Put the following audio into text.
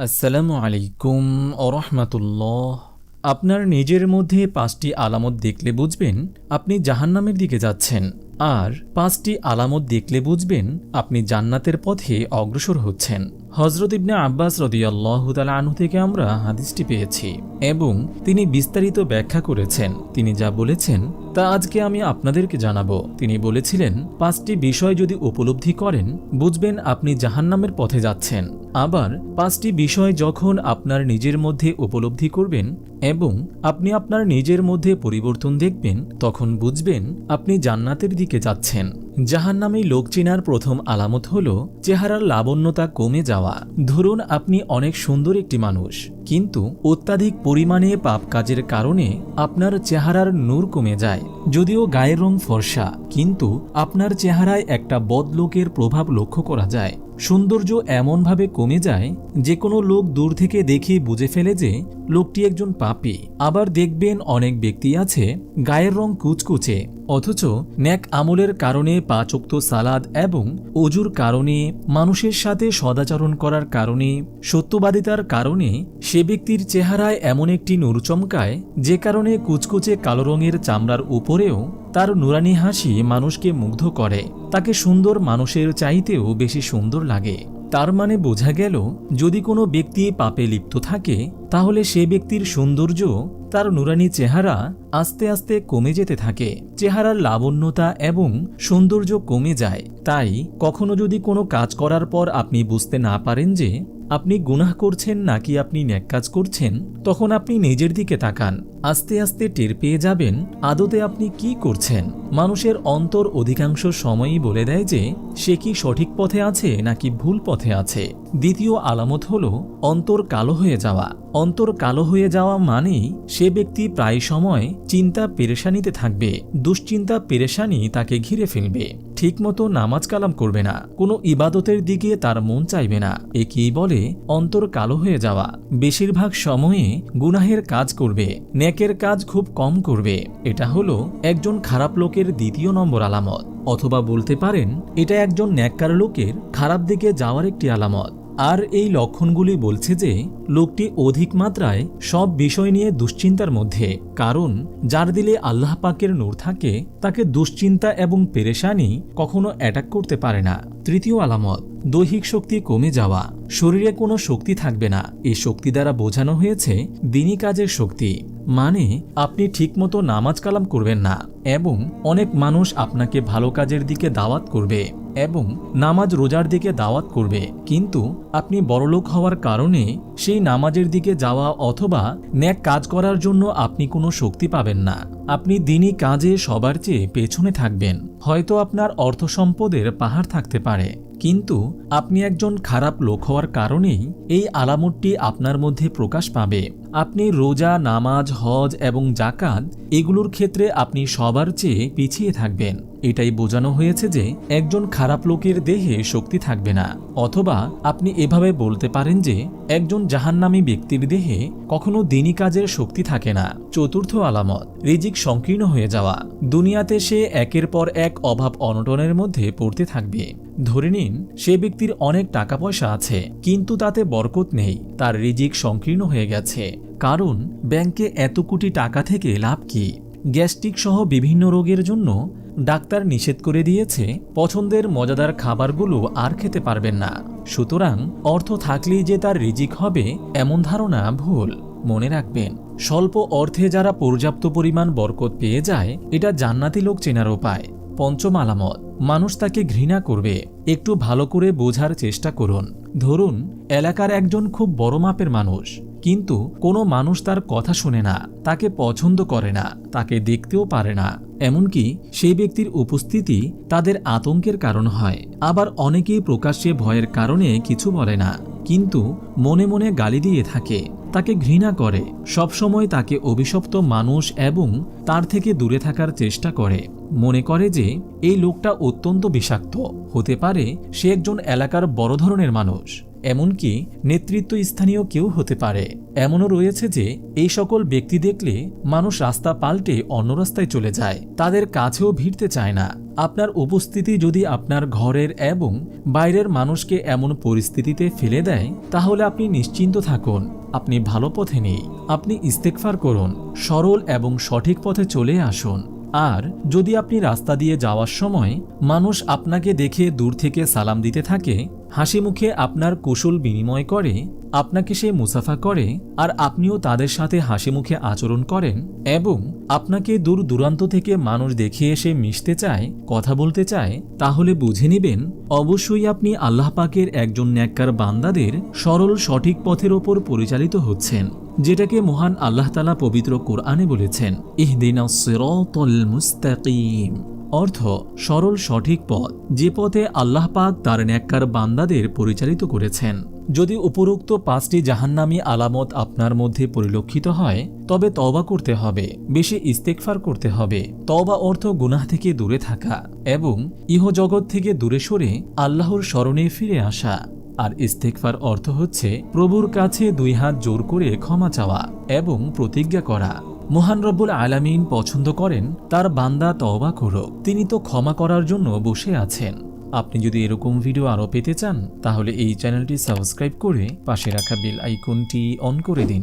আসসালামু আলাইকুম ওরহমাতুল্লাহ। আপনার নিজের মধ্যে ৫টি আলামত দেখলে বুঝবেন আপনি জাহান্নামের দিকে যাচ্ছেন, আর ৫টি আলামত দেখলে বুঝবেন আপনি জান্নাতের পথে অগ্রসর হচ্ছেন। হযরত ইবনে আব্বাস রাদিয়াল্লাহু তাআলা আনহু থেকে আমরা হাদিসটি পেয়েছি এবং তিনি বিস্তারিত ব্যাখ্যা করেছেন। তিনি যা বলেছেন তা আজকে আমি আপনাদেরকে জানাবো। তিনি বলেছিলেন, ৫টি বিষয় যদি উপলব্ধি করেন বুঝবেন আপনি জাহান্নামের পথে যাচ্ছেন। আবার ৫টি বিষয় যখন আপনার নিজের মধ্যে উপলব্ধি করবেন এবং আপনি আপনার নিজের মধ্যে পরিবর্তন দেখবেন তখন বুঝবেন আপনি জান্নাতের দিকে যাচ্ছেন। জাহান্নামী লোক চেনার প্রথম আলামত হল চেহারার লাবণ্যতা কমে যাওয়া। ধরুন আপনি অনেক সুন্দর একটি মানুষ, কিন্তু অত্যাধিক পরিমাণে পাপ কাজের কারণে আপনার চেহারার নূর কমে যায়। যদিও গায়ের রং ফর্সা, কিন্তু আপনার চেহারায় একটা বদলোকের প্রভাব লক্ষ্য করা যায়। সৌন্দর্য এমনভাবে কমে যায় যে কোনো লোক দূর থেকে দেখে বুঝে ফেলে যে লোকটি একজন পাপী। আবার দেখবেন অনেক ব্যক্তি আছে গায়ের রং কুচকুচে, অথচ নেক আমলের কারণে ৫ ওয়াক্ত সালাত এবং ওযুর কারণে, মানুষের সাথে সদাচরণ করার কারণে, সত্যবাদিতার কারণে সে ব্যক্তির চেহারায় এমন একটি নূর চমকায় যে কারণে কুচকুচে কালো রঙের চামড়ার উপরেও তার নুরানি হাসি মানুষকে মুগ্ধ করে। তাকে সুন্দর মানুষের চাইতেও বেশি সুন্দর লাগে। তার মানে বোঝা গেল, যদি কোনো ব্যক্তি পাপে লিপ্ত থাকে তাহলে সে ব্যক্তির সৌন্দর্য, তার নুরানি চেহারা আস্তে আস্তে কমে যেতে থাকে। চেহারার লাবণ্যতা এবং সৌন্দর্য কমে যায়। তাই কখনো যদি কোনো কাজ করার পর আপনি বুঝতে না পারেন যে আপনি গুনাহ করছেন নাকি আপনি নেক কাজ করছেন, তখন আপনি নিজের দিকে তাকান। আস্তে আস্তে টের পেয়ে যাবেন আদতে আপনি কি করছেন। মানুষের অন্তর অধিকাংশ সময়ই বলে দেয় যে সে কি সঠিক পথে আছে নাকি ভুল পথে আছে। দ্বিতীয় আলামত হল অন্তর কালো হয়ে যাওয়া। অন্তর কালো হয়ে যাওয়া মানেই সে ব্যক্তি প্রায় সময় চিন্তা পেরেশানিতে থাকবে। দুশ্চিন্তা পেরেশানি তাকে ঘিরে ফেলবে। ঠিকমতো নামাজ কালাম করবে না, কোনো ইবাদতের দিকে তার মন চাইবে না। একেই বলে অন্তর কালো হয়ে যাওয়া। বেশিরভাগ সময়ে গুনাহের কাজ করবে, নেকের কাজ খুব কম করবে। এটা হলো একজন খারাপ লোকের দ্বিতীয় নম্বর আলামত, অথবা বলতে পারেন এটা একজন নেককার লোকের খারাপ দিকে যাওয়ার একটি আলামত। আর এই লক্ষণগুলি বলছে যে লোকটি অধিক মাত্রায় সব বিষয় নিয়ে দুশ্চিন্তার মধ্যে। কারণ যার দিলে আল্লাহ পাকের নূর থাকে তাকে দুশ্চিন্তা এবং পেরেশানি কখনো অ্যাটাক করতে পারে না। তৃতীয় আলামত, দৈহিক শক্তি কমে যাওয়া। শরীরে কোনো শক্তি থাকবে না। এই শক্তি দ্বারা বোঝানো হয়েছে দিনী কাজের শক্তি। মানে আপনি ঠিকমতো নামাজ কালাম করবেন না এবং অনেক মানুষ আপনাকে ভালো কাজের দিকে দাওয়াত করবে এবং নামাজ রোজার দিকে দাওয়াত করবে, কিন্তু আপনি বড়লোক হওয়ার কারণে সেই নামাজের দিকে যাওয়া অথবা নেক কাজ করার জন্য আপনি কোনো শক্তি পাবেন না। আপনি দিনী কাজে সবার চেয়ে পেছনে থাকবেন। হয়তো আপনার অর্থ সম্পদের পাহাড় থাকতে পারে, কিন্তু আপনি একজন খারাপ লোক হওয়ার কারণেই এই আলামতটি আপনার মধ্যে প্রকাশ পাবে। আপনি রোজা, নামাজ, হজ এবং যাকাত এগুলোর ক্ষেত্রে আপনি সবার চেয়ে পিছিয়ে থাকবেন। এটাই বোঝানো হয়েছে যে একজন খারাপ লোকের দেহে শক্তি থাকবে না। অথবা আপনি এভাবে বলতে পারেন যে একজন জাহান্নামী ব্যক্তির দেহে কখনো দিনী কাজের শক্তি থাকে না। চতুর্থ আলামত, রিজিক সংকীর্ণ হয়ে যাওয়া। দুনিয়াতে সে একের পর এক অভাব অনটনের মধ্যে পড়তে থাকবে। ধরে নিন সে ব্যক্তির অনেক টাকা পয়সা আছে, কিন্তু তাতে বরকত নেই। তার রিজিক সংকীর্ণ হয়ে গেছে। কারণ ব্যাংকে এত কোটি টাকা থেকে লাভ কি? গ্যাস্ট্রিক সহ বিভিন্ন রোগের জন্য ডাক্তার নিষেধ করে দিয়েছে, পছন্দের মজাদার খাবারগুলো আর খেতে পারবেন না। সুতরাং অর্থ থাকলেই যে তার রিজিক হবে এমন ধারণা ভুল। মনে রাখবেন, স্বল্প অর্থে যারা পর্যাপ্ত পরিমাণ বরকত পেয়ে যায় এটা জান্নাতি লোক চেনার উপায়। পঞ্চম আলামত, মানুষ তাকে ঘৃণা করবে। একটু ভালো করে বোঝার চেষ্টা করুন। ধরুন এলাকার একজন খুব বড় মাপের মানুষ, কিন্তু কোনো মানুষ তার কথা শোনে না, তাকে পছন্দ করে না, তাকে দেখতেও পারে না। এমনকি সেই ব্যক্তির উপস্থিতি তাদের আতঙ্কের কারণ হয়। আবার অনেকেই প্রকাশ্যে ভয়ের কারণে কিছু বলে না, কিন্তু মনে মনে গালি দিয়ে থাকে, তাকে ঘৃণা করে, সবসময় তাকে অভিশপ্ত মানুষ এবং তার থেকে দূরে থাকার চেষ্টা করে। মনে করে যে এই লোকটা অত্যন্ত বিষাক্ত, হতে পারে সে একজন এলাকার বড় ধরনের মানুষ। এমনকি নেতৃত্ব স্থানীয় কেউ হতে পারে। এমনও রয়েছে যে এই সকল ব্যক্তি দেখলে মানুষ রাস্তা পাল্টে অন্য রাস্তায় চলে যায়, তাদের কাছেও ভিড়তে চায় না। আপনার উপস্থিতি যদি আপনার ঘরের এবং বাইরের মানুষকে এমন পরিস্থিতিতে ফেলে দেয়, তাহলে আপনি নিশ্চিন্ত থাকুন, আপনি ভালো পথে নেই। আপনি ইস্তেগফার করুন, সরল এবং সঠিক পথে চলে আসুন। আর যদি আপনি রাস্তা দিয়ে যাওয়ার সময় মানুষ আপনাকে দেখে দূর থেকে সালাম দিতে থাকে, হাসি মুখে আপনার কুশল বিনিময় করে, আপনাকে সে মুসাফা করে, আর আপনিও তাদের সাথে হাসি মুখে আচরণ করেন, এবং আপনাকে দূর দূরান্ত থেকে মানুষ দেখে এসে মিশতে চায়, কথা বলতে চায়, তাহলে বুঝে নেবেন অবশ্যই আপনি আল্লাহ পাকের একজন নেককার বান্দাদের সরল সঠিক পথের ওপর পরিচালিত হচ্ছেন, যেটাকে মহান আল্লাহ তাআলা পবিত্র কোরআনে বলেছেন, ইহদিনাস সিরাতাল মুস্তাকিম। অর্থ সরল সঠিক পথ, যে পথে আল্লাহ পাক তার নেককার বান্দাদের পরিচালিত করেছেন। যদি উপরোক্ত 5টি জাহান্নামী আলামত আপনার মধ্যে পরিলক্ষিত হয়, তবে তওবা করতে হবে, বেশি ইস্তেগফার করতে হবে। তওবা অর্থ গুনাহ থেকে দূরে থাকা এবং ইহজগৎ থেকে দূরে সরে আল্লাহর শরণে ফিরে আসা। আর ইস্তেগফার অর্থ হচ্ছে প্রভুর কাছে 2 হাত জোর করে ক্ষমা চাওয়া এবং প্রতিজ্ঞা করা। মহান রব্বুল আলামিন পছন্দ করেন তার বান্দা তওবা করুক, তিনি তো ক্ষমা করার জন্য বসে আছেন। আপনি যদি এরকম ভিডিও আরও পেতে চান, তাহলে এই চ্যানেলটি সাবস্ক্রাইব করে পাশে রাখা বেল আইকনটি অন করে দিন।